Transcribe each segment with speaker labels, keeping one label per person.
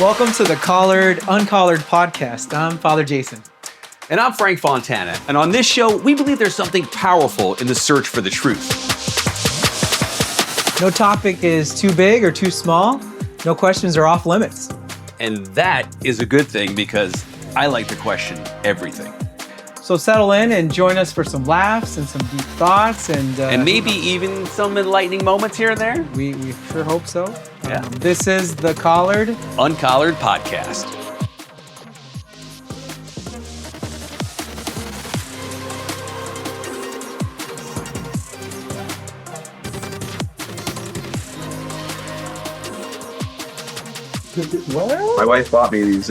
Speaker 1: Welcome to the Uncollared podcast. I'm Father Jason.
Speaker 2: And I'm Frank Fontana. And on this show, we believe there's something powerful in the search for the truth.
Speaker 1: No topic is too big or too small. No questions are off limits.
Speaker 2: And that is a good thing because I like to question everything.
Speaker 1: So settle in and join us for some laughs and some deep thoughts
Speaker 2: and maybe even some enlightening moments here and there.
Speaker 1: We sure hope so.
Speaker 2: Yeah.
Speaker 1: This is the
Speaker 2: Uncollared podcast.
Speaker 3: My wife bought me these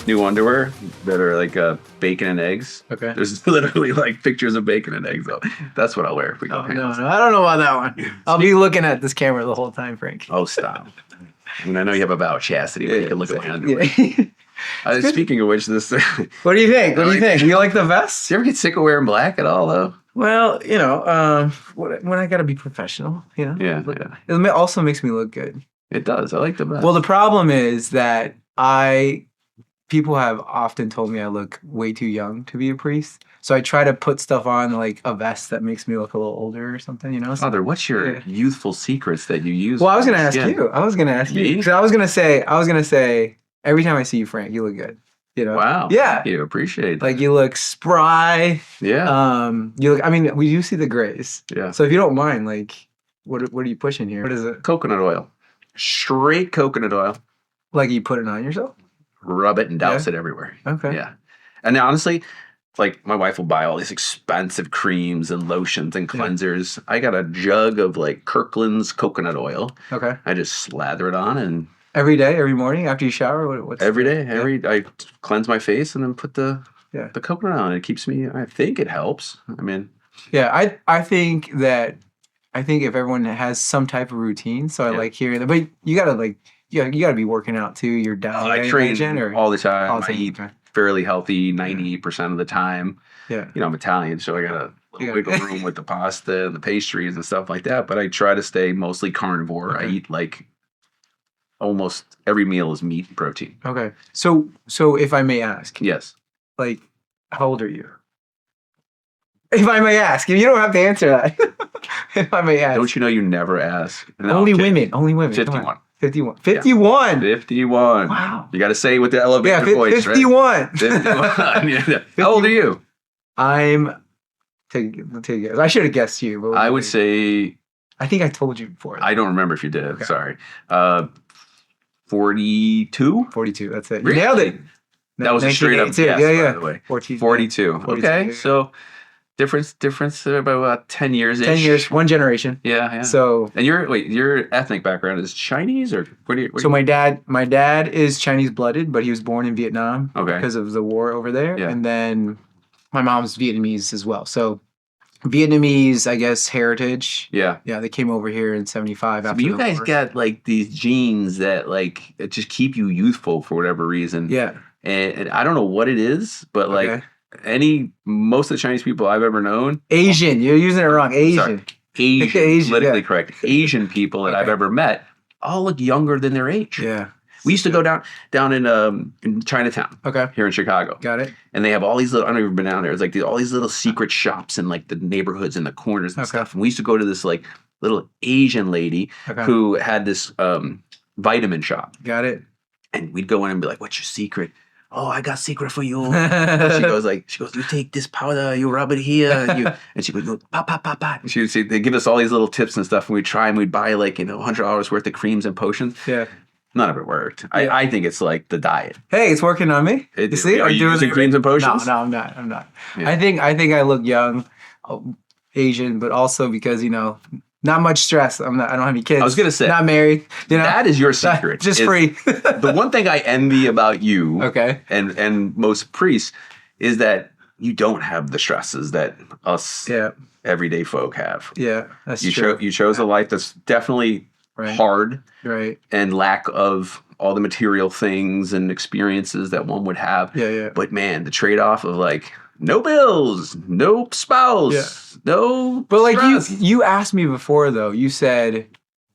Speaker 3: new underwear that are like bacon and eggs.
Speaker 1: Okay.
Speaker 3: There's literally like pictures of bacon and eggs though. That's what I'll wear if we go.
Speaker 1: No, I don't know about that one. I'll be looking at this camera the whole time, Frank.
Speaker 3: Oh, stop. I mean, I know you have a vow of chastity, but you can look at my underwear.
Speaker 1: Yeah.
Speaker 3: Speaking of which, this.
Speaker 1: What do you think? You like the vest?
Speaker 3: Do you ever get sick of wearing black at all, though?
Speaker 1: Well, when I got to be professional,
Speaker 3: Yeah.
Speaker 1: It also makes me look good.
Speaker 3: It does. I like the vest.
Speaker 1: Well, the problem is that people have often told me I look way too young to be a priest. So I try to put stuff on like a vest that makes me look a little older or something, So,
Speaker 3: Father, what's your youthful secrets that you use?
Speaker 1: Well, I was going to ask you. I was going to ask you. So I was going to say, every time I see you, Frank, you look good.
Speaker 3: Wow.
Speaker 1: Yeah.
Speaker 3: You appreciate that.
Speaker 1: Like you look spry.
Speaker 3: Yeah.
Speaker 1: We do see the grays.
Speaker 3: Yeah.
Speaker 1: So if you don't mind, like, what are you pushing here? What is it?
Speaker 3: Coconut oil. Straight coconut oil.
Speaker 1: Like you put it on yourself?
Speaker 3: Rub it and douse it everywhere.
Speaker 1: Okay.
Speaker 3: Yeah. And honestly, like my wife will buy all these expensive creams and lotions and cleansers. I got a jug of like Kirkland's coconut oil.
Speaker 1: Okay.
Speaker 3: I just slather it on and
Speaker 1: every day, every morning after you shower?
Speaker 3: every day. I cleanse my face and then put the coconut on. It keeps me, I think it helps. I mean.
Speaker 1: Yeah, I think if everyone has some type of routine, so I like hearing that. But you gotta you gotta be working out too. You're down.
Speaker 3: I train all the time. I eat fairly healthy 98% of the time.
Speaker 1: Yeah.
Speaker 3: I'm Italian, so I got a little wiggle room with the pasta and the pastries and stuff like that. But I try to stay mostly carnivore.
Speaker 1: Okay.
Speaker 3: I eat like almost every meal is meat and protein.
Speaker 1: Okay. So if I may ask.
Speaker 3: Yes.
Speaker 1: Like, how old are you? If I may ask. You don't have to answer that. If I may ask.
Speaker 3: Don't you know you never ask?
Speaker 1: No, only women.
Speaker 3: 51.
Speaker 1: 51. 51.
Speaker 3: 51.
Speaker 1: Wow.
Speaker 3: You got to say with the elevator voice,
Speaker 1: 51.
Speaker 3: Right? 51. Yeah. How old are you?
Speaker 1: Take a guess. I should have guessed you. But
Speaker 3: I would say.
Speaker 1: I think I told you before.
Speaker 3: I don't remember if you did.
Speaker 1: Okay.
Speaker 3: Sorry. 42?
Speaker 1: 42. That's it.
Speaker 3: Really?
Speaker 1: You nailed it.
Speaker 3: That was a straight up guess, by the way. 42. Okay. So difference about 10 years.
Speaker 1: 10 years, one generation.
Speaker 3: Yeah.
Speaker 1: So
Speaker 3: and your ethnic background is Chinese or what?
Speaker 1: My dad is Chinese blooded, but he was born in Vietnam because of the war over there.
Speaker 3: Yeah.
Speaker 1: And then my mom's Vietnamese as well. So Vietnamese, I guess, heritage.
Speaker 3: Yeah.
Speaker 1: Yeah, they came over here in 75 after
Speaker 3: you
Speaker 1: the
Speaker 3: guys
Speaker 1: war.
Speaker 3: got like these genes that like just keep you youthful for whatever reason.
Speaker 1: Yeah.
Speaker 3: And I don't know what it is, but like most of the Chinese people I've ever known.
Speaker 1: Asian. You're using it wrong. Asian.
Speaker 3: Asian. Politically correct. Asian people that I've ever met all look younger than their age.
Speaker 1: Yeah.
Speaker 3: We used to go down in Chinatown.
Speaker 1: Okay.
Speaker 3: Here in Chicago.
Speaker 1: Got it.
Speaker 3: And they have all these little, I don't even been down there. It's like all these little secret shops in like the neighborhoods and the corners and stuff. And we used to go to this like little Asian lady who had this vitamin shop.
Speaker 1: Got it.
Speaker 3: And we'd go in and be like, "What's your secret?" "Oh, I got secret for you." She goes, "You take this powder, you rub it here," and she goes, "Pop, pop, pop, pop." She would say, they give us all these little tips and stuff, and we'd try and we'd buy like $100 worth of creams and potions.
Speaker 1: Yeah.
Speaker 3: None of it worked. Yeah. I think it's like the diet.
Speaker 1: Hey, it's working on me. You see?
Speaker 3: Are you using creams and potions?
Speaker 1: No, I'm not. Yeah. I think I look young, Asian, but also because not much stress. I don't have any kids.
Speaker 3: I was gonna say,
Speaker 1: not married.
Speaker 3: That is your secret.
Speaker 1: Just free.
Speaker 3: The one thing I envy about you,
Speaker 1: okay,
Speaker 3: and most priests, is that you don't have the stresses that us everyday folk have.
Speaker 1: Yeah, that's true.
Speaker 3: You chose a life that's definitely hard,
Speaker 1: right,
Speaker 3: and lack of all the material things and experiences that one would have.
Speaker 1: Yeah.
Speaker 3: But man, the trade-off of like no bills, no spouse, no.
Speaker 1: But like
Speaker 3: stress.
Speaker 1: you asked me before though. You said,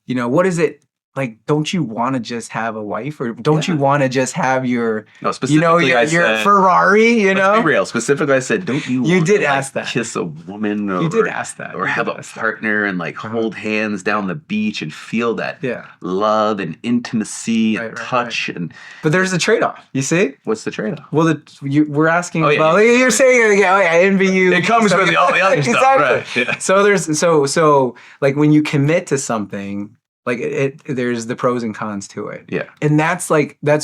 Speaker 1: what is it like, don't you want to just have a wife, or don't you want to just have your,
Speaker 3: No, specifically,
Speaker 1: your
Speaker 3: I said,
Speaker 1: Ferrari,
Speaker 3: let's be real. Specifically, I said, don't you
Speaker 1: You
Speaker 3: want
Speaker 1: did
Speaker 3: to,
Speaker 1: ask
Speaker 3: like,
Speaker 1: that.
Speaker 3: kiss a woman, or,
Speaker 1: You did ask that.
Speaker 3: or
Speaker 1: You
Speaker 3: have
Speaker 1: did
Speaker 3: a
Speaker 1: ask that.
Speaker 3: partner and like hold hands down the beach and feel that
Speaker 1: Yeah.
Speaker 3: love and intimacy and
Speaker 1: Right,
Speaker 3: touch. And
Speaker 1: But there's a trade-off. You see?
Speaker 3: what's the trade-off?
Speaker 1: Well, we're asking
Speaker 3: Oh, yeah,
Speaker 1: about.
Speaker 3: yeah.
Speaker 1: You're saying, yeah, I envy you.
Speaker 3: It comes with all the other stuff,
Speaker 1: Exactly.
Speaker 3: right? Yeah.
Speaker 1: So there's so like when you commit to something, like there's the pros and cons to it.
Speaker 3: Yeah.
Speaker 1: And that's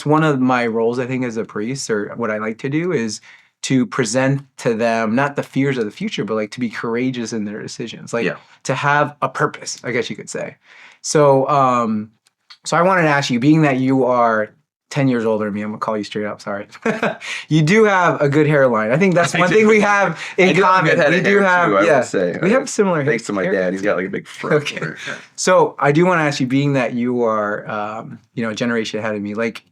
Speaker 1: one of my roles, I think, as a priest, or what I like to do is to present to them not the fears of the future, but like to be courageous in their decisions, like to have a purpose, I guess you could say. So so I wanted to ask you, being that you are 10 years older than me, I'm gonna call you straight up, sorry. You do have a good hairline. I think that's one thing we have in common. We do have, we have similar hair.
Speaker 3: Thanks to my dad, he's got like a big fro.
Speaker 1: Okay. So I do want to ask you, being that you are, a generation ahead of me, like,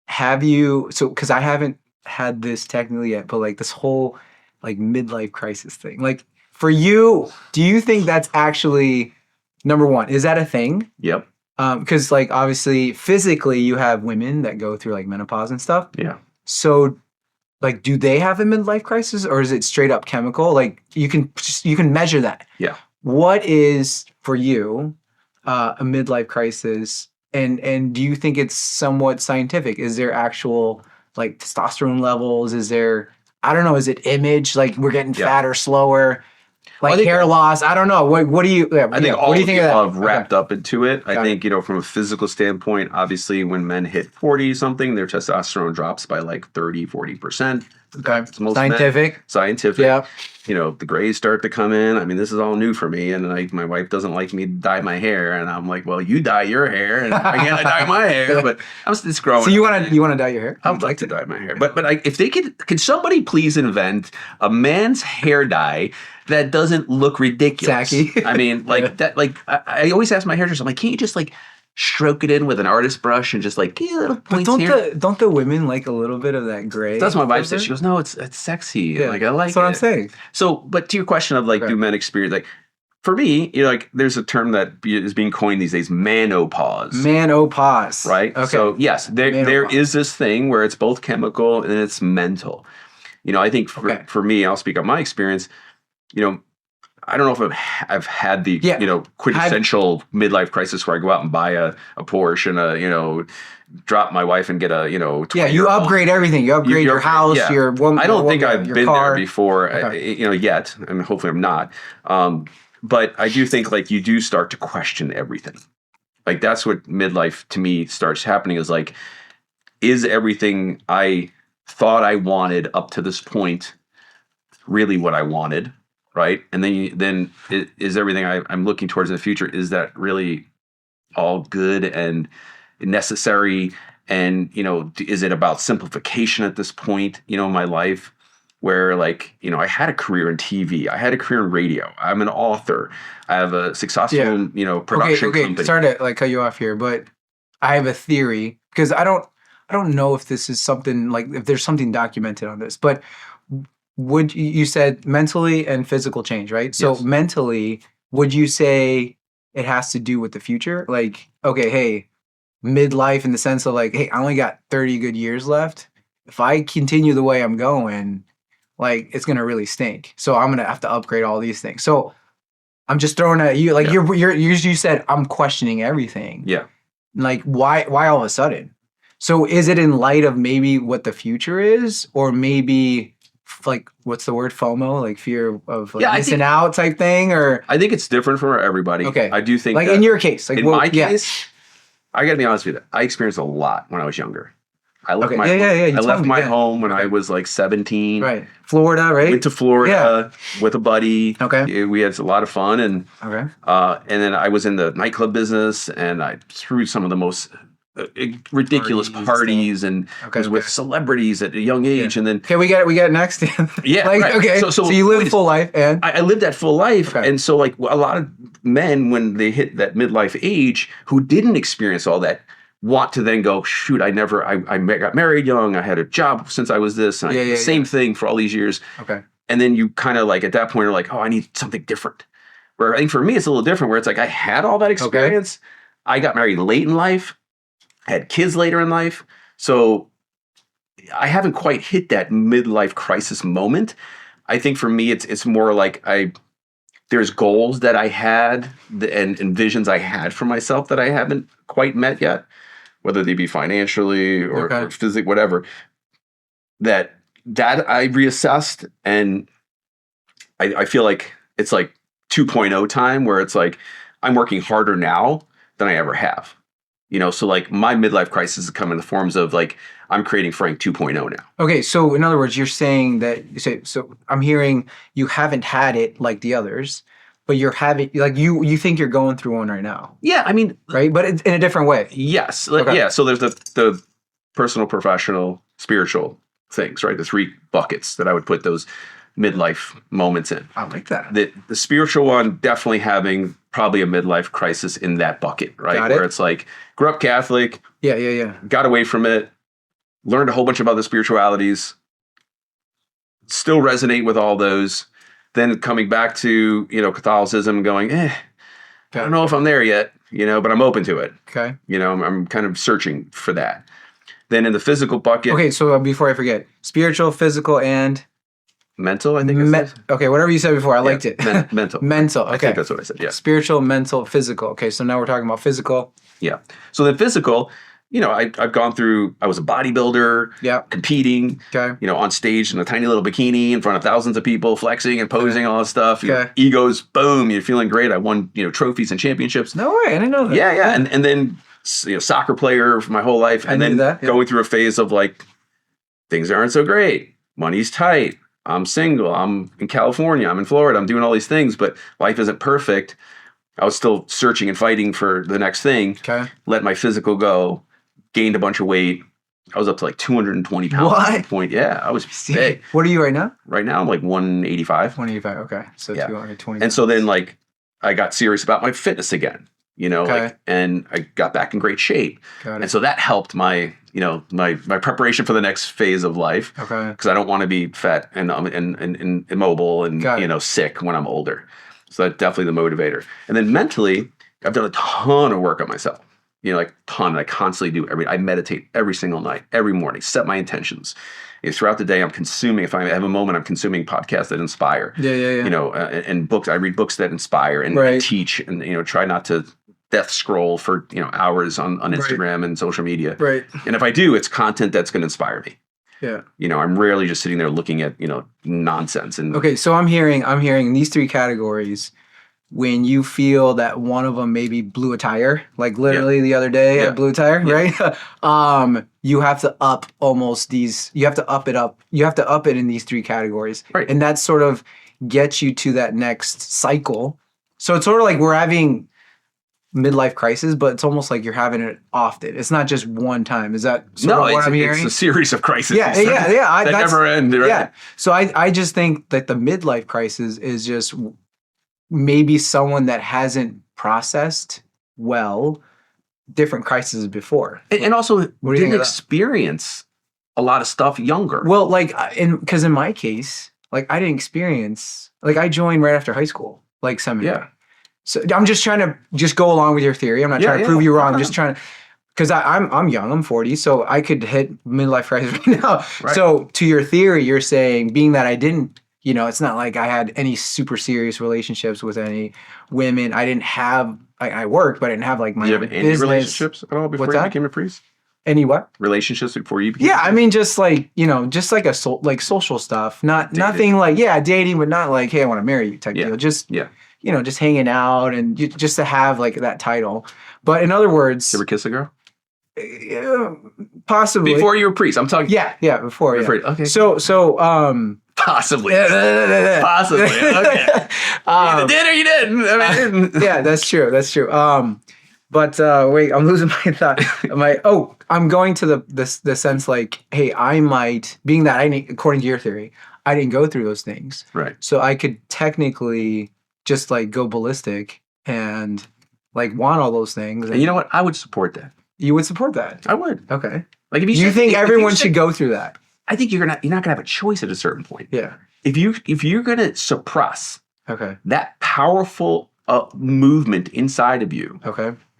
Speaker 1: have you, because I haven't had this technically yet, but like this whole like midlife crisis thing, like for you, do you think that's actually, number one, is that a thing?
Speaker 3: Yep.
Speaker 1: Because like obviously physically you have women that go through like menopause and stuff.
Speaker 3: Yeah.
Speaker 1: So like, do they have a midlife crisis, or is it straight up chemical? Like you can measure that.
Speaker 3: Yeah.
Speaker 1: What is for you a midlife crisis, and do you think it's somewhat scientific? Is there actual like testosterone levels? Is there, I don't know, is it image? Like we're getting fatter slower? Like hair loss, I don't know. What do you?
Speaker 3: I think all
Speaker 1: what do you
Speaker 3: of
Speaker 1: think
Speaker 3: the
Speaker 1: of that?
Speaker 3: above wrapped up into it. I think, from a physical standpoint, obviously when men hit 40 something, their testosterone drops by like 30-40%.
Speaker 1: Okay.
Speaker 3: Most
Speaker 1: Scientific.
Speaker 3: Yeah. The grays start to come in. I mean, this is all new for me, and like my wife doesn't like me to dye my hair, and I'm like, well, you dye your hair, and I can't dye my hair, but I'm just growing.
Speaker 1: So you want to dye your hair?
Speaker 3: I would like to dye my hair, but if they could somebody please invent a man's hair dye that doesn't look ridiculous?
Speaker 1: Tacky.
Speaker 3: I mean, like that. Like I always ask my hairdresser, I'm like, can't you just like stroke it in with an artist brush and just like get little points here?
Speaker 1: Don't the women like a little bit of that gray?
Speaker 3: That's what my wife says. She goes, no, it's sexy.
Speaker 1: Yeah.
Speaker 3: Like I like.
Speaker 1: That's what I'm saying.
Speaker 3: So, but to your question of like, do men experience like? For me, like there's a term that is being coined these days, manopause.
Speaker 1: Manopause.
Speaker 3: Right?
Speaker 1: Okay.
Speaker 3: So yes, there is this thing where it's both chemical and it's mental. I think for me, I'll speak on my experience. I don't know if I've had the quintessential midlife crisis where I go out and buy a Porsche and drop my wife and get a
Speaker 1: you upgrade everything. You upgrade your house, your woman.
Speaker 3: I don't think I've been
Speaker 1: car.
Speaker 3: there before, yet. I mean, hopefully I'm not. But I do think like you do start to question everything. Like that's what midlife to me starts happening, is like, is everything I thought I wanted up to this point really what I wanted? Right. And then is everything I'm looking towards in the future, is that really all good and necessary? And, is it about simplification at this point, in my life, where like, I had a career in TV, I had a career in radio, I'm an author, I have a successful, production company.
Speaker 1: Sorry to like cut you off here, but I have a theory, because I don't know if this is something like, if there's something documented on this, but would you said mentally and physical change, right? So
Speaker 3: Yes.
Speaker 1: Mentally, would you say it has to do with the future? Like, okay, hey, midlife in the sense of like, hey, I only got 30 good years left. If I continue the way I'm going, like it's gonna really stink. So I'm gonna have to upgrade all these things. So I'm just throwing at you, like you said, I'm questioning everything.
Speaker 3: Yeah.
Speaker 1: Like why all of a sudden? So is it in light of maybe what the future is, or maybe like what's the word, FOMO, like fear of like missing out type thing? Or
Speaker 3: I think it's different for everybody.
Speaker 1: Okay.
Speaker 3: I do think
Speaker 1: like in your case, like
Speaker 3: in my case, I gotta be honest with you, I experienced a lot when I was younger. I left my home, I left my home when I was like 17.
Speaker 1: Right. Florida, right?
Speaker 3: Went to Florida with a buddy.
Speaker 1: Okay.
Speaker 3: We had a lot of fun, and
Speaker 1: okay.
Speaker 3: and then I was in the nightclub business, and I threw some of the most ridiculous parties and was with celebrities at a young age, and then
Speaker 1: we got it next.
Speaker 3: Yeah,
Speaker 1: like
Speaker 3: right.
Speaker 1: Okay, so you lived full life, and
Speaker 3: I lived that full life, and so like a lot of men when they hit that midlife age who didn't experience all that want to then go, shoot, I got married young, I had a job since I was this, and same thing for all these years.
Speaker 1: Okay,
Speaker 3: and then you kind of like at that point are like, oh, I need something different. Where I think for me it's a little different, where it's like I had all that experience. I got married late in life, had kids later in life. So I haven't quite hit that midlife crisis moment. I think for me, it's more like there's goals that I had and visions I had for myself that I haven't quite met yet, whether they be financially or physically, whatever, that I reassessed. And I feel like it's like 2.0 time, where it's like I'm working harder now than I ever have. So like my midlife crisis has come in the forms of like I'm creating Frank 2.0 now.
Speaker 1: Okay, so in other words, you're saying that so I'm hearing you haven't had it like the others, but you're having like you think you're going through one right now.
Speaker 3: Yeah, I mean,
Speaker 1: right, but it's in a different way.
Speaker 3: Yes, yeah. So there's the personal, professional, spiritual things, right? The 3 buckets that I would put those midlife moments in.
Speaker 1: I like that.
Speaker 3: The spiritual one, definitely having probably a midlife crisis in that bucket, right? Where it's like, grew up Catholic.
Speaker 1: Yeah.
Speaker 3: Got away from it. Learned a whole bunch of other spiritualities. Still resonate with all those. Then coming back to, Catholicism and going, I don't know if I'm there yet, but I'm open to it.
Speaker 1: Okay.
Speaker 3: I'm kind of searching for that. Then in the physical bucket.
Speaker 1: Okay, so before I forget, spiritual, physical, and
Speaker 3: mental, I think.
Speaker 1: Okay, whatever you said before, I liked it.
Speaker 3: Mental.
Speaker 1: Mental. Okay,
Speaker 3: I think that's what I said. Yeah.
Speaker 1: Spiritual, mental, physical. Okay, so now we're talking about physical.
Speaker 3: Yeah. So the physical, I've gone through. I was a bodybuilder.
Speaker 1: Yeah.
Speaker 3: Competing.
Speaker 1: Okay.
Speaker 3: On stage in a tiny little bikini in front of thousands of people, flexing and posing, all this stuff.
Speaker 1: Okay.
Speaker 3: Egos, boom. You're feeling great. I won, trophies and championships.
Speaker 1: No way, I didn't know that.
Speaker 3: Yeah. And then soccer player for my whole life, and then going through a phase of like things aren't so great. Money's tight. I'm single. I'm in California. I'm in Florida. I'm doing all these things, but life isn't perfect. I was still searching and fighting for the next thing.
Speaker 1: Okay. Let
Speaker 3: my physical go. Gained a bunch of weight. I was up to like 220 pounds
Speaker 1: what?
Speaker 3: at that point. Yeah, I was big.
Speaker 1: What are you right now?
Speaker 3: Right now, I'm like 185.
Speaker 1: 185. Okay, so 220.
Speaker 3: And so then, like, I got serious about my fitness again. And I got back in great shape.
Speaker 1: Got it.
Speaker 3: And so that helped my my preparation for the next phase of life.
Speaker 1: Okay.
Speaker 3: Because I don't want to be fat and immobile and sick when I'm older. So that's definitely the motivator. And then mentally, I've done a ton of work on myself. Like ton. I constantly do. I meditate every single night, every morning. Set my intentions. Throughout the day, I'm consuming. If I have a moment, I'm consuming podcasts that inspire.
Speaker 1: Yeah.
Speaker 3: And books. I read books that inspire and teach, and try not to death scroll for hours on Instagram and social media.
Speaker 1: Right.
Speaker 3: And if I do, it's content that's going to inspire me.
Speaker 1: Yeah.
Speaker 3: I'm rarely just sitting there looking at nonsense. And
Speaker 1: okay, so I'm hearing in these 3 categories. When you feel that one of them maybe blew a tire, like literally the other day, I blew a tire, right? You have to up you have to up it in these 3 categories.
Speaker 3: Right.
Speaker 1: And that sort of gets you to that next cycle. So it's sort of like we're having midlife crisis, but it's almost like you're having it often. It's not just one time. Is that sort of what I'm hearing?
Speaker 3: It's a series of crises.
Speaker 1: Yeah.
Speaker 3: That never end. Right?
Speaker 1: Yeah. So I just think that the midlife crisis is just maybe someone that hasn't processed well different crises before.
Speaker 3: And also didn't experience a lot of stuff younger.
Speaker 1: Well, like, because in my case, like I didn't experience, like I joined right after high school, like seminary.
Speaker 3: Yeah.
Speaker 1: So I'm just trying to go along with your theory. I'm not trying to prove you wrong. I'm just trying to, because I'm young, I'm 40, so I could hit midlife crisis right now. Right. So to your theory, you're saying being that I didn't, it's not like I had any super serious relationships with any women. I didn't have, I worked, but I didn't have like my
Speaker 3: Did you have any relationships at all before you became a priest?
Speaker 1: Any what?
Speaker 3: Relationships before you became
Speaker 1: a priest? I mean, just like, just like social stuff. Nothing like, dating, but not like, hey, I want to marry you type deal. Just, just hanging out and just to have like that title. But in other words.
Speaker 3: You ever kiss a girl?
Speaker 1: Possibly.
Speaker 3: Before you were a priest, I'm talking.
Speaker 1: Yeah, before.
Speaker 3: Okay.
Speaker 1: So,
Speaker 3: possibly. Possibly. Okay. You did or you didn't.
Speaker 1: Yeah, that's true. But wait, I'm losing my thought. I'm going to the sense like, hey, I might, being that according to your theory, I didn't go through those things.
Speaker 3: Right.
Speaker 1: So I could technically just like go ballistic and like want all those things.
Speaker 3: And you know what? I would support that.
Speaker 1: You would support that?
Speaker 3: I would.
Speaker 1: Okay.
Speaker 3: Like if
Speaker 1: you think everyone should go through that?
Speaker 3: I think you're not gonna have a choice at a certain point.
Speaker 1: Yeah.
Speaker 3: If you're gonna suppress
Speaker 1: that
Speaker 3: powerful movement inside of you,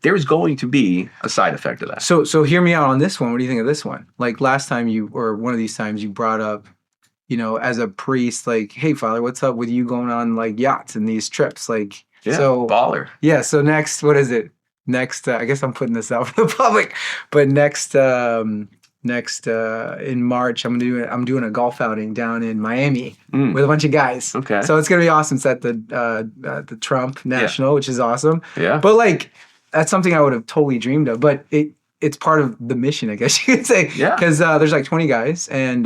Speaker 3: there's going to be a side effect of that.
Speaker 1: So hear me out on this one. What do you think of this one? Like last time or one of these times you brought up, as a priest, like, hey, Father, what's up with you going on like yachts and these trips? Like, so
Speaker 3: baller.
Speaker 1: Yeah. So next, what is it? Next, I guess I'm putting this out for the public, but next in March, I'm doing a golf outing down in Miami with a bunch of guys.
Speaker 3: Okay.
Speaker 1: So it's gonna be awesome. It's at the Trump National, which is awesome.
Speaker 3: Yeah.
Speaker 1: But like, that's something I would have totally dreamed of. But it's part of the mission, I guess you could say.
Speaker 3: Yeah.
Speaker 1: Because there's like 20 guys, and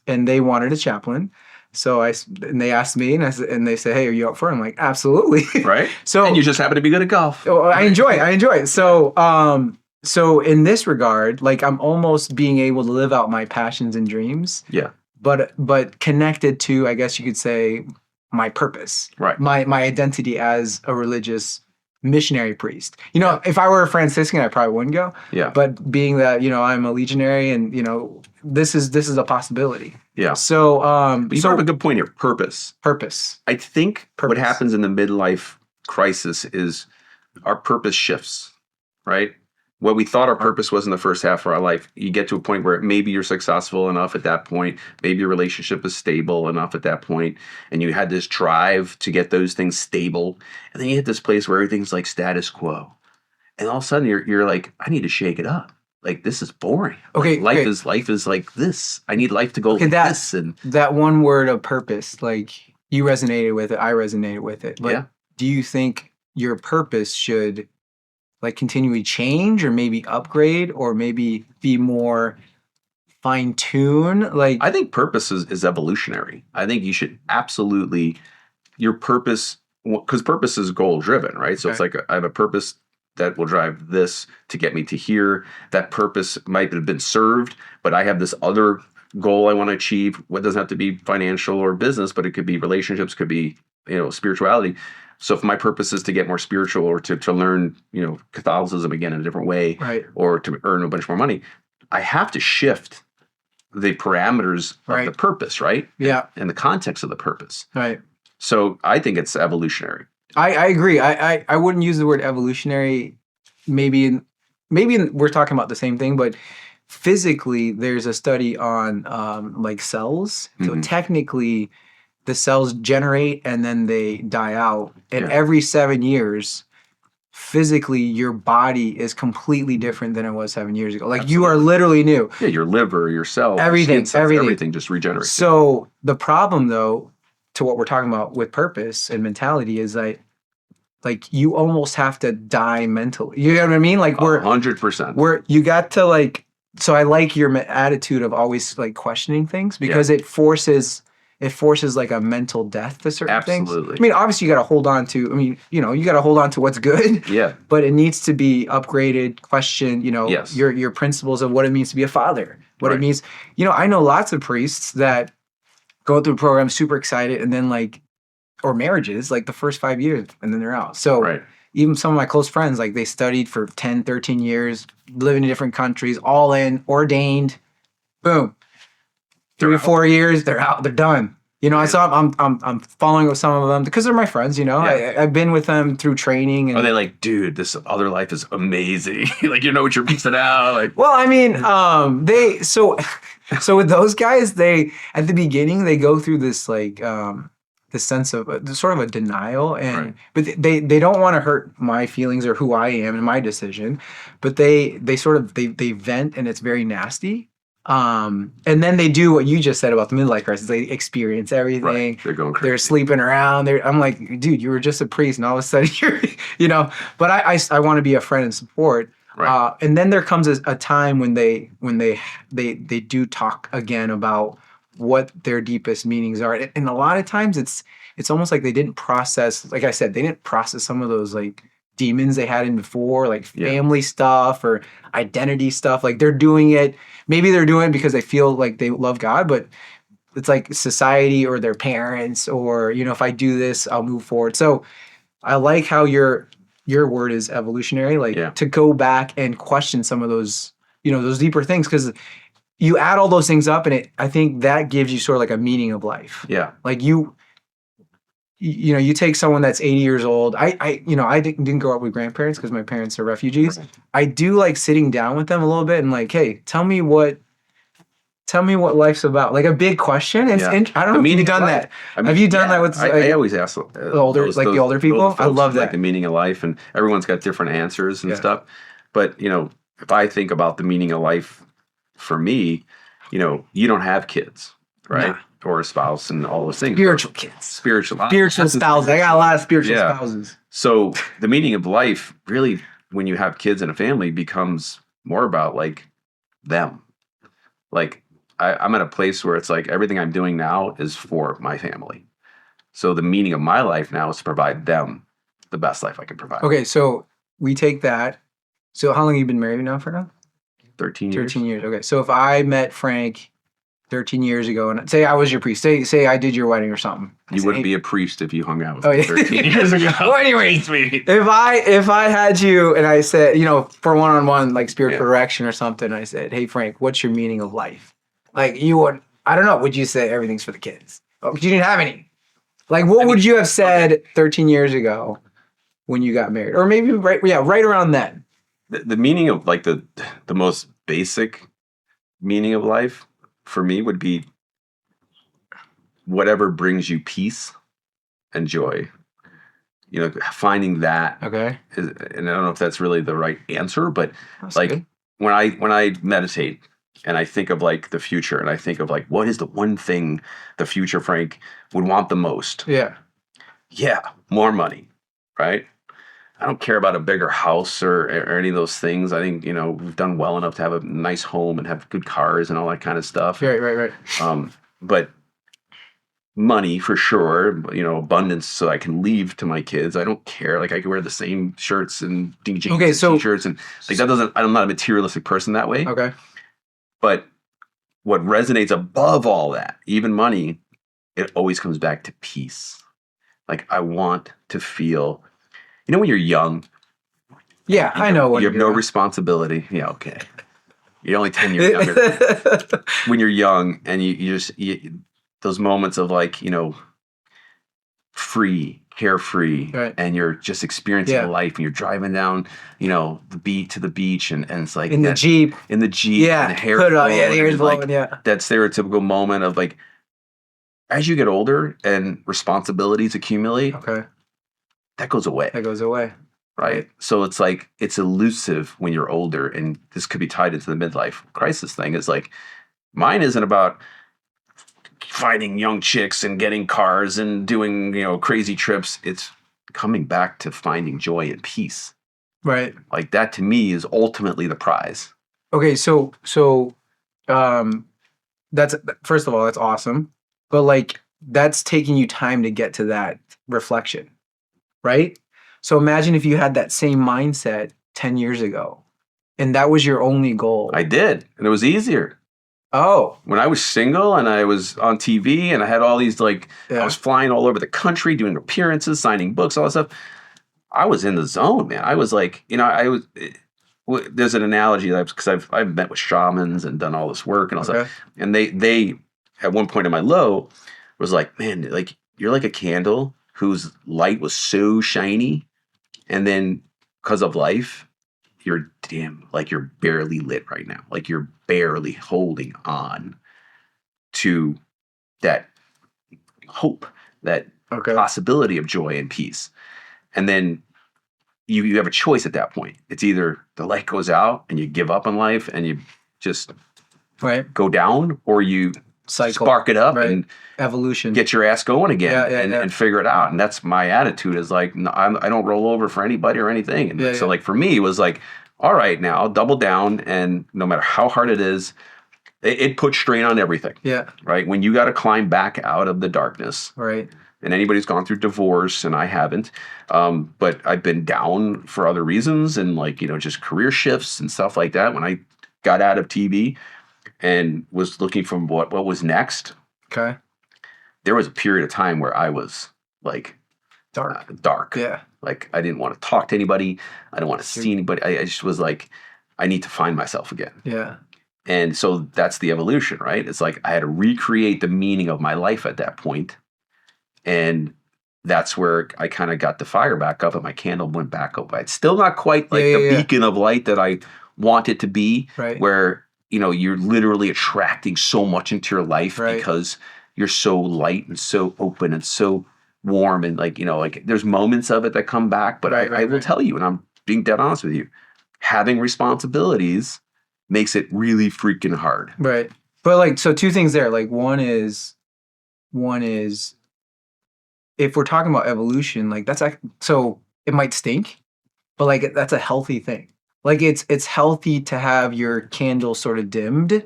Speaker 1: they wanted a chaplain. So they asked me, and they said, "Hey, are you up for it?" I'm like, "Absolutely."
Speaker 3: Right.
Speaker 1: So
Speaker 3: and you just happen to be good at golf.
Speaker 1: Oh, I enjoy it. So in this regard, like I'm almost being able to live out my passions and dreams.
Speaker 3: Yeah.
Speaker 1: But connected to, I guess you could say, my purpose.
Speaker 3: Right.
Speaker 1: My identity as a religious missionary priest. If I were a Franciscan, I probably wouldn't go.
Speaker 3: Yeah.
Speaker 1: But being that, I'm a legionary, and this is a possibility.
Speaker 3: Yeah.
Speaker 1: So
Speaker 3: but you have a good point here. Purpose. I think what happens in the midlife crisis is our purpose shifts, right? What we thought our purpose was in the first half of our life, you get to a point where maybe you're successful enough at that point, maybe your relationship is stable enough at that point, and you had this drive to get those things stable, and then you hit this place where everything's like status quo, and all of a sudden you're like, I need to shake it up. Like, this is boring.
Speaker 1: Okay,
Speaker 3: like, life is like this. I need life to go like this. And
Speaker 1: that one word of purpose, like you resonated with it, I resonated with it. But do you think your purpose should like continually change, or maybe upgrade, or maybe be more fine-tuned? Like,
Speaker 3: I think purpose is evolutionary. I think you should absolutely, your purpose, because purpose is goal-driven, right? So it's like I have a purpose that will drive this to get me to here. That purpose might have been served, but I have this other goal I want to achieve. What doesn't have to be financial or business, but it could be relationships, could be, spirituality. So if my purpose is to get more spiritual, or to learn, Catholicism again in a different way,
Speaker 1: right,
Speaker 3: or to earn a bunch more money, I have to shift the parameters of the purpose, right?
Speaker 1: Yeah.
Speaker 3: And the context of the purpose.
Speaker 1: Right.
Speaker 3: So I think it's evolutionary.
Speaker 1: I agree. I wouldn't use the word evolutionary. Maybe we're talking about the same thing, but physically there's a study on like cells. So technically the cells generate and then they die out. And every 7 years, physically your body is completely different than it was 7 years ago. Like you are literally new.
Speaker 3: Yeah, your liver, your cells,
Speaker 1: everything
Speaker 3: just regenerates.
Speaker 1: So the problem though, to what we're talking about with purpose and mentality, is like you almost have to die mentally. You know what I mean? Like
Speaker 3: 100%.
Speaker 1: You got to like, so I like your attitude of always like questioning things, because it forces like a mental death to certain things.
Speaker 3: Absolutely.
Speaker 1: I mean, obviously you got to hold on to, you got to hold on to what's good.
Speaker 3: Yeah.
Speaker 1: But it needs to be upgraded, questioned, your principles of what it means to be a father, what it means. I know lots of priests that go through the program super excited, and then like, or marriages, like the first 5 years, and then they're out. So even some of my close friends, like they studied for 10, 13 years, living in different countries, all in, ordained, boom. 3 or 4 years, they're out, they're done. So I'm following with some of them because they're my friends. I've been with them through training. And
Speaker 3: are they like, dude, this other life is amazing? Like, what you're missing out. Like,
Speaker 1: well, I mean, so with those guys, they at the beginning they go through this like the sense of sort of a denial, but they don't want to hurt my feelings or who I am and my decision, but they vent, and it's very nasty. And then they do what you just said about the midlife crisis. They experience everything.
Speaker 3: Right. They're going crazy.
Speaker 1: They're sleeping around. I'm like, dude, you were just a priest, and all of a sudden you're, But I want to be a friend and support.
Speaker 3: Right.
Speaker 1: And then there comes a time when they do talk again about what their deepest meanings are, and a lot of times it's almost like they didn't process. Like I said, they didn't process some of those like demons they had in before, like family stuff or identity stuff. Like they're doing it. Maybe they're doing it because they feel like they love God, but it's like society or their parents, or if I do this, I'll move forward. So I like how your word is evolutionary, like to go back and question some of those, those deeper things, because you add all those things up, and I think that gives you sort of like a meaning of life.
Speaker 3: Yeah.
Speaker 1: Like you you take someone that's 80 years old. I didn't grow up with grandparents because my parents are refugees. Right. I do like sitting down with them a little bit and like, hey, tell me what life's about. Like a big question. I don't know if you've done that. Have you done that with?
Speaker 3: I always ask
Speaker 1: the older people. I love that.
Speaker 3: Like the meaning of life, and everyone's got different answers and stuff. But if I think about the meaning of life, for me, you don't have kids, right? Nah. Or a spouse and all those things.
Speaker 1: Spiritual kids.
Speaker 3: Spiritual
Speaker 1: spouses. I got a lot of spiritual spouses.
Speaker 3: So the meaning of life, really, when you have kids and a family, becomes more about like them. Like I'm at a place where it's like everything I'm doing now is for my family. So the meaning of my life now is to provide them the best life I can provide.
Speaker 1: Okay, so we take that. So how long have you been married now for now?
Speaker 3: 13 years.
Speaker 1: 13 years. Okay, so if I met Frank 13 years ago, and say I was your priest, say I did your wedding or something.
Speaker 3: You wouldn't be a priest if you hung out with me 13 years ago.
Speaker 1: Well, anyways, if I had you and I said, for one-on-one, like spiritual direction or something, I said, hey, Frank, what's your meaning of life? Like you would, I don't know, would you say everything's for the kids? Oh, because you didn't have any. Like what would you have said 13 years ago when you got married? Or maybe right around then.
Speaker 3: The meaning of like the most basic meaning of life for me would be whatever brings you peace and joy. Finding that.
Speaker 1: Okay.
Speaker 3: And I don't know if that's really the right answer, but
Speaker 1: that's
Speaker 3: like
Speaker 1: good.
Speaker 3: when I meditate and I think of like the future and I think of like what is the one thing the future Frank would want the most?
Speaker 1: Yeah.
Speaker 3: Yeah, more money, right? I don't care about a bigger house or any of those things. I think, we've done well enough to have a nice home and have good cars and all that kind of stuff.
Speaker 1: Right.
Speaker 3: But money for sure, abundance so I can leave to my kids. I don't care. Like I can wear the same shirts and jeans and t-shirts and like I'm not a materialistic person that way.
Speaker 1: Okay.
Speaker 3: But what resonates above all that, even money, it always comes back to peace. Like I want to feel, when you're young.
Speaker 1: Yeah, I know what
Speaker 3: you have no responsibility. Yeah, okay. You're only 10 years younger. When you're young and you just those moments of like, free, carefree,
Speaker 1: right.
Speaker 3: And you're just experiencing life and you're driving down, the beach and it's like
Speaker 1: in the Jeep.
Speaker 3: And the hair
Speaker 1: the hair's blowing,
Speaker 3: that stereotypical moment of like as you get older and responsibilities accumulate.
Speaker 1: Okay.
Speaker 3: That goes away. Right? So it's like, it's elusive when you're older, and this could be tied into the midlife crisis thing. Is like, mine isn't about finding young chicks and getting cars and doing, crazy trips. It's coming back to finding joy and peace.
Speaker 1: Right.
Speaker 3: Like that to me is ultimately the prize.
Speaker 1: Okay. So that's, first of all, that's awesome. But like, that's taking you time to get to that reflection. Right? So imagine if you had that same mindset 10 years ago and that was your only goal.
Speaker 3: I did. And it was easier.
Speaker 1: Oh.
Speaker 3: When I was single and I was on TV and I had all these I was flying all over the country, doing appearances, signing books, all that stuff. I was in the zone, man. I was like, there's an analogy because I've met with shamans and done all this work and all stuff. And they at one point in my low was like, man, like you're like a candle whose light was so shiny, and then because of life, you're dim, like you're barely lit right now. Like you're barely holding on to that hope, that possibility of joy and peace. And then you have a choice at that point. It's either the light goes out and you give up on life and you just go down, or you spark it up and
Speaker 1: evolution,
Speaker 3: get your ass going again and figure it out. And that's my attitude is like, no, I don't roll over for anybody or anything. And so like for me, it was like, all right, now I'll double down. And no matter how hard it is, it puts strain on everything.
Speaker 1: Yeah.
Speaker 3: Right. When you got to climb back out of the darkness.
Speaker 1: Right.
Speaker 3: And anybody's gone through divorce, and I haven't, but I've been down for other reasons and like, just career shifts and stuff like that. When I got out of TV and was looking for what was next.
Speaker 1: Okay.
Speaker 3: There was a period of time where I was like dark.
Speaker 1: Yeah.
Speaker 3: Like I didn't want to talk to anybody. I didn't want to see anybody. I just was like, I need to find myself again.
Speaker 1: Yeah.
Speaker 3: And so that's the evolution, right? It's like I had to recreate the meaning of my life at that point. And that's where I kind of got the fire back up and my candle went back up. It's still not quite like the beacon of light that I want it to be, where, you're literally attracting so much into your life because you're so light and so open and so warm. And there's moments of it that come back, but I will tell you, and I'm being dead honest with you, having responsibilities makes it really freaking hard.
Speaker 1: Right. But so two things there. One is if we're talking about evolution, that's so it might stink, but that's a healthy thing. It's healthy to have your candle sort of dimmed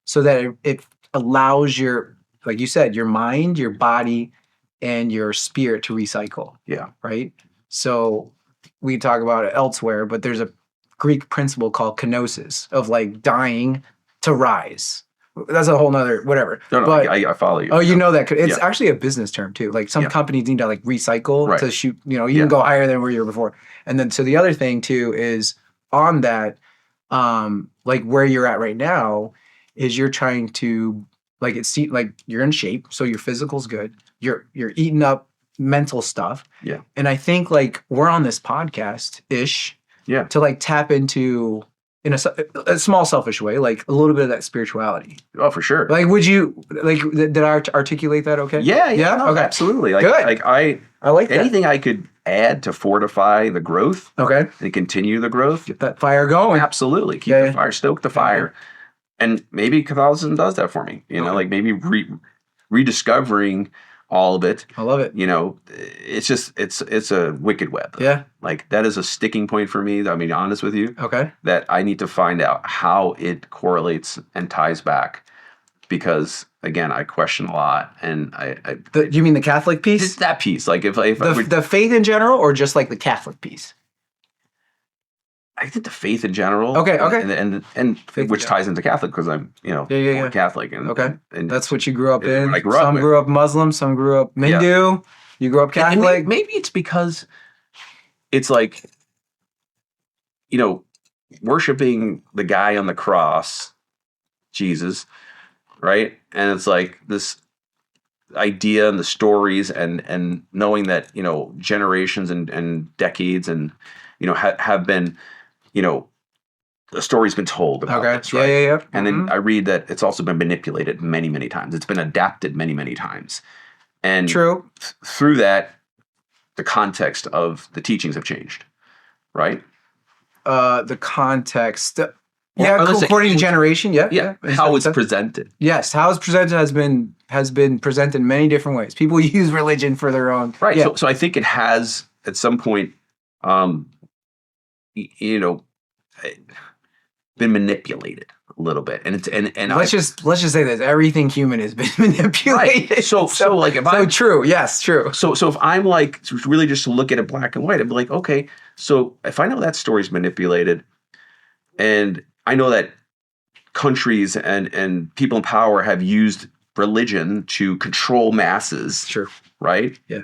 Speaker 1: so that it allows your, like you said, your mind, your body, and your spirit to recycle.
Speaker 3: Yeah.
Speaker 1: Right. So we talk about it elsewhere, but there's a Greek principle called kenosis of dying to rise. That's a whole nother whatever.
Speaker 3: No, but, I follow you.
Speaker 1: Oh, you know that it's actually a business term too. Some companies need to recycle to shoot. You can go higher than where you were before. And then so the other thing too is on that, where you're at right now is you're trying to you're in shape, so your physical's good. You're eating up mental stuff.
Speaker 3: Yeah.
Speaker 1: And I think we're on this podcast ish.
Speaker 3: Yeah.
Speaker 1: To tap into in a small selfish way, a little bit of that spirituality.
Speaker 3: Oh, for sure.
Speaker 1: Would you did I articulate that okay?
Speaker 3: Yeah. No,
Speaker 1: okay.
Speaker 3: Absolutely.
Speaker 1: Good.
Speaker 3: I
Speaker 1: like that.
Speaker 3: Anything I could add to fortify the growth.
Speaker 1: Okay.
Speaker 3: And continue the growth.
Speaker 1: Get that fire going.
Speaker 3: Absolutely. Keep the fire, stoke the fire. And maybe Catholicism does that for me. Maybe rediscovering all of it.
Speaker 1: I love it.
Speaker 3: It's just it's a wicked web.
Speaker 1: Yeah.
Speaker 3: That is a sticking point for me. I'm being honest with you.
Speaker 1: Okay.
Speaker 3: That I need to find out how it correlates and ties back, because again, I question a lot, and
Speaker 1: you mean the Catholic piece?
Speaker 3: Just that piece, if
Speaker 1: the faith in general, or just the Catholic piece?
Speaker 3: I think the faith in general.
Speaker 1: Okay.
Speaker 3: And which ties into Catholic, because I'm born Catholic, and and
Speaker 1: that's what you grew up in.
Speaker 3: I grew
Speaker 1: some
Speaker 3: up
Speaker 1: grew up Muslim, some grew up Hindu. Yeah. You grew up Catholic.
Speaker 3: And maybe it's because it's worshiping the guy on the cross, Jesus, right? And it's this idea and the stories and knowing that generations and decades and have been the story's been told about this, right?
Speaker 1: Yeah.
Speaker 3: And then I read that it's also been manipulated many, many times. It's been adapted many, many times. And
Speaker 1: true.
Speaker 3: Through that, the context of the teachings have changed, right?
Speaker 1: The context. According to generation, yeah.
Speaker 3: How it's presented.
Speaker 1: Yes, how it's presented has been presented in many different ways. People use religion for their own.
Speaker 3: Right.
Speaker 1: Yeah.
Speaker 3: So I think it has at some point been manipulated a little bit, and
Speaker 1: let's just say this: everything human has been manipulated.
Speaker 3: Right. So
Speaker 1: true. Yes, true.
Speaker 3: So if I'm really just to look at it black and white, I'd be okay. So if I know that story's manipulated, and I know that countries and people in power have used religion to control masses.
Speaker 1: Sure.
Speaker 3: Right.
Speaker 1: Yeah.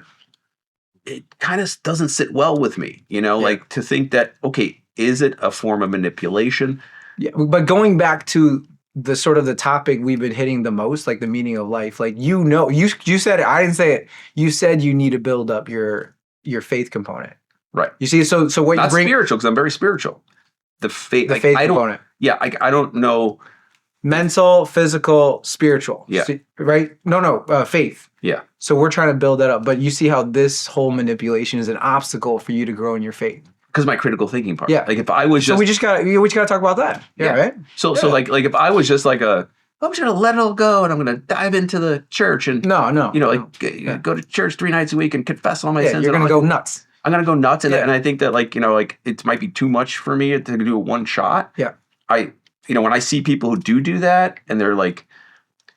Speaker 3: It kind of doesn't sit well with me, to think that, okay, is it a form of manipulation?
Speaker 1: Yeah, but going back to the sort of the topic we've been hitting the most, the meaning of life, you said it, I didn't say it. You said you need to build up your faith component.
Speaker 3: Right.
Speaker 1: You see, so what
Speaker 3: Not
Speaker 1: you bring...
Speaker 3: spiritual, because I'm very spiritual. The faith
Speaker 1: component.
Speaker 3: Yeah, I don't know...
Speaker 1: Mental, physical, spiritual.
Speaker 3: Yeah.
Speaker 1: See, right? No, faith.
Speaker 3: Yeah.
Speaker 1: So we're trying to build that up, but you see how this whole manipulation is an obstacle for you to grow in your faith.
Speaker 3: Because my critical thinking part.
Speaker 1: Yeah.
Speaker 3: If I was just...
Speaker 1: So we just gotta talk about that. Yeah, right?
Speaker 3: So if I was just I'm just gonna let it all go and I'm gonna dive into the church and...
Speaker 1: No.
Speaker 3: Go to church 3 nights a week and confess all my sins.
Speaker 1: You're gonna go nuts.
Speaker 3: I'm gonna go nuts, and I think that it might be too much for me to do a one shot.
Speaker 1: Yeah.
Speaker 3: When I see people who do that, and they're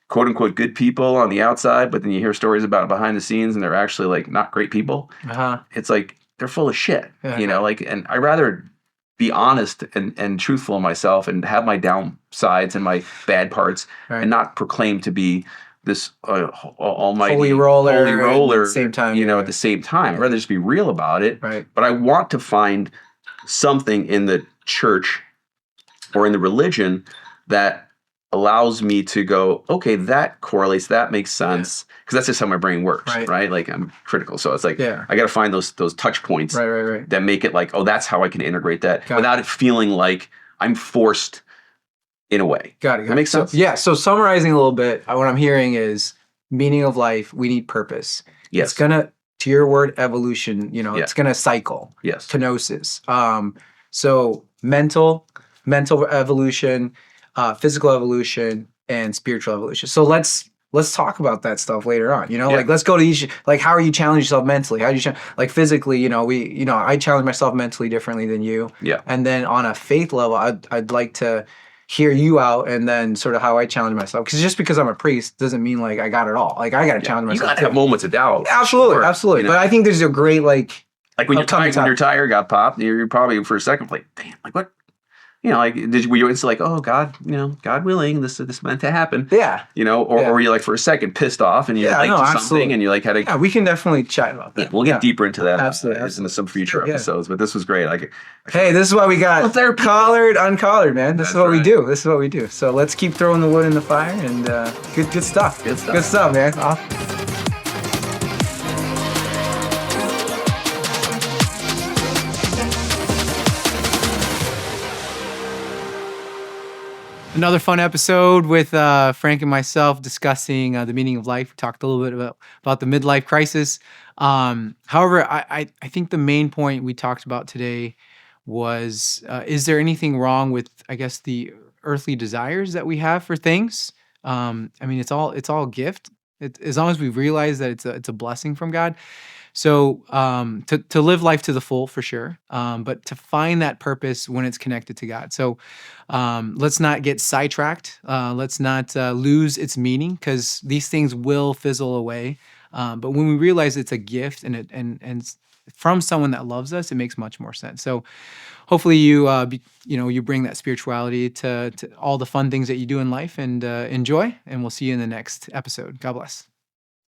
Speaker 3: quote unquote good people on the outside, but then you hear stories about behind the scenes, and they're actually not great people. It's they're full of shit. And I rather be honest and truthful in myself and have my downsides and my bad parts, and not proclaim to be this almighty
Speaker 1: holy roller
Speaker 3: at
Speaker 1: the same time.
Speaker 3: At the same time. I'd rather just be real about it.
Speaker 1: Right.
Speaker 3: But I want to find something in the church or in the religion that allows me to go, okay, that correlates, that makes sense, because that's just how my brain works, right? Like I'm critical, so it's like I got to find those touch points that make it like, oh, that's how I can integrate that without it feeling like I'm forced in a way.
Speaker 1: Got it.
Speaker 3: That makes sense.
Speaker 1: So summarizing a little bit, what I'm hearing is meaning of life. We need purpose.
Speaker 3: Yes.
Speaker 1: It's gonna, to your word, evolution. It's gonna cycle.
Speaker 3: Yes.
Speaker 1: Kenosis. So mental evolution, physical evolution, and spiritual evolution. So let's talk about that stuff later on. Like let's go to each. Like, how are you challenging yourself mentally? How do you like physically? I challenge myself mentally differently than you.
Speaker 3: Yeah.
Speaker 1: And then on a faith level, I'd like to hear you out, and then sort of how I challenge myself. Because just because I'm a priest doesn't mean like I got it all. Like I got to challenge myself.
Speaker 3: You got to have moments of doubt.
Speaker 1: Absolutely. But I think there's a great like
Speaker 3: when your tire got popped, you're probably for a second like, damn, like what? Like were you instantly like, oh God, God willing, this meant to happen.
Speaker 1: Yeah.
Speaker 3: Or were you like for a second pissed off and you something and you like had to.
Speaker 1: Yeah, we can definitely chat about that.
Speaker 3: Yeah, we'll get deeper into that.
Speaker 1: Absolutely.
Speaker 3: In some future episodes, but this was great.
Speaker 1: Hey, this is why we got collared, uncollared, man. This is what we do. This is what we do. So let's keep throwing the wood in the fire, and good stuff. Good stuff, man. Another fun episode with Frank and myself discussing the meaning of life. We talked a little bit about the midlife crisis. However, I think the main point we talked about today was, is there anything wrong with, I guess, the earthly desires that we have for things? It's all a gift. As long as we realize that it's a blessing from God. So to live life to the full, for sure, but to find that purpose when it's connected to God. So let's not get sidetracked. Let's not lose its meaning, because these things will fizzle away. But when we realize it's a gift and from someone that loves us, it makes much more sense. So hopefully you bring that spirituality to all the fun things that you do in life, and enjoy. And we'll see you in the next episode. God bless.